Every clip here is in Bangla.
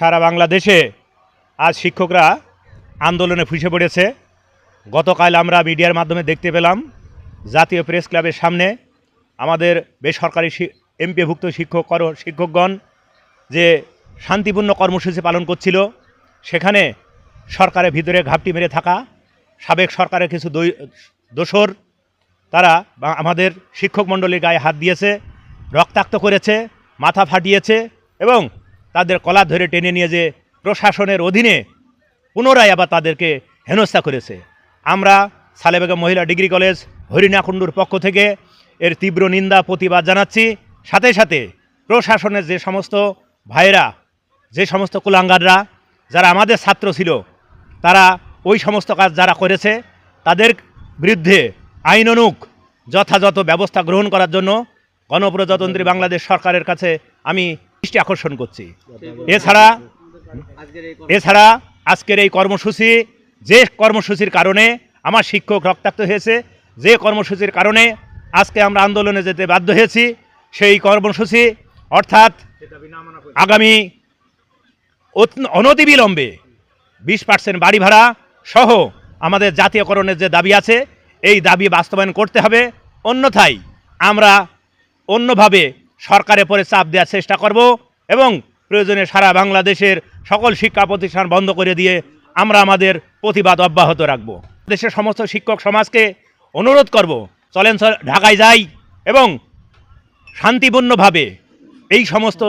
সারা বাংলাদেশে আজ শিক্ষকরা আন্দোলনে ফুঁসে পড়েছে। গতকাল আমরা মিডিয়ার মাধ্যমে দেখতে পেলাম জাতীয় প্রেস ক্লাবের সামনে আমাদের বেসরকারি এমপিভুক্ত শিক্ষকগণ যে শান্তিপূর্ণ কর্মসূচি পালন করছিল, সেখানে সরকারের ভিতরে ঘাপটি মেরে থাকা সাবেক সরকারের কিছু দোসর তারা আমাদের শিক্ষক মণ্ডলীর গায়ে হাত দিয়েছে, রক্তাক্ত করেছে, মাথা ফাটিয়েছে এবং তাদের কলা ধরে টেনে নিয়ে যে প্রশাসনের অধীনে পুনরায় আবার তাদেরকে হেনস্থা করেছে। আমরা সালেহ বেগম মহিলা ডিগ্রি কলেজ হরিণাকুণ্ডুর পক্ষ থেকে এর তীব্র নিন্দা প্রতিবাদ জানাচ্ছি। সাথে সাথে প্রশাসনের যে সমস্ত ভাইয়েরা, যে সমস্ত কুলাঙ্গাররা যারা আমাদের ছাত্র ছিল, তারা ওই সমস্ত কাজ যারা করেছে তাদের বিরুদ্ধে আইনানুগ যথাযথ ব্যবস্থা গ্রহণ করার জন্য গণপ্রজাতন্ত্রী বাংলাদেশ সরকারের কাছে আমি দৃষ্টি আকর্ষণ করছি। এছাড়া আজকের এই কর্মসূচি, যে কর্মসূচির কারণে আমার শিক্ষক রক্তাক্ত হয়েছে, যে কর্মসূচির কারণে আজকে আমরা আন্দোলনে যেতে বাধ্য হয়েছি, সেই কর্মসূচি অর্থাৎ আগামী অনতিবিলম্বে 20% বাড়ি ভাড়া সহ আমাদের জাতীয়করণের যে দাবি আছে, এই দাবি বাস্তবায়ন করতে হবে। অন্যথায় আমরা অন্যভাবে সরকারের পরে চাপ দেওয়ার চেষ্টা করব এবং প্রয়োজনে সারা বাংলাদেশের সকল শিক্ষা প্রতিষ্ঠান বন্ধ করে দিয়ে আমরা আমাদের প্রতিবাদ অব্যাহত রাখব। দেশের সমস্ত শিক্ষক সমাজকে অনুরোধ করব, চলেন ঢাকায় যাই এবং শান্তিপূর্ণভাবে এই সমস্ত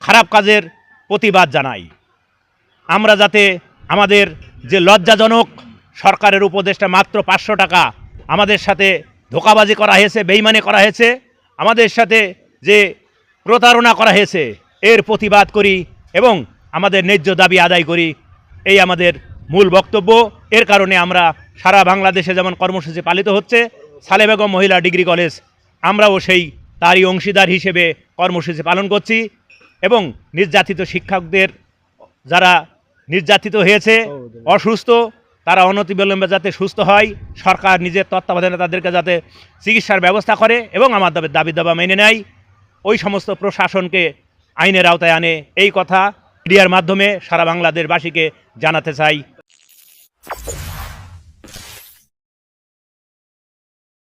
খারাপ কাজের প্রতিবাদ জানাই। আমরা যাতে আমাদের যে লজ্জাজনক সরকারের উপদেষ্টা মাত্র 500 টাকা আমাদের সাথে ধোঁকাবাজি করা হয়েছে, বেইমানি করা হয়েছে, আমাদের সাথে যে প্রতারণা করা হয়েছে, এর প্রতিবাদ করি এবং আমাদের ন্যায্য দাবি আদায় করি, এই আমাদের মূল বক্তব্য। এর কারণে আমরা সারা বাংলাদেশে যেমন কর্মসূচি পালিত হচ্ছে, সালেহ বেগম মহিলা ডিগ্রি কলেজ আমরাও সেই তারই অংশীদার হিসেবে কর্মসূচি পালন করছি এবং নির্যাতিত শিক্ষকদের, যারা নির্যাতিত হয়েছে, অসুস্থ, তারা অনতিবিলম্বে যাতে সুস্থ হয়, সরকার নিজের তত্ত্বাবধানে তাদেরকে যাতে চিকিৎসার ব্যবস্থা করে এবং আমাদের দাবি দাবা মেনে নেয়, ওই সমস্ত প্রশাসনকে আইনের আওতায় আনে, এই কথা মিডিয়ার মাধ্যমে সারা বাংলাদেশবাসীকে জানাতে চাই।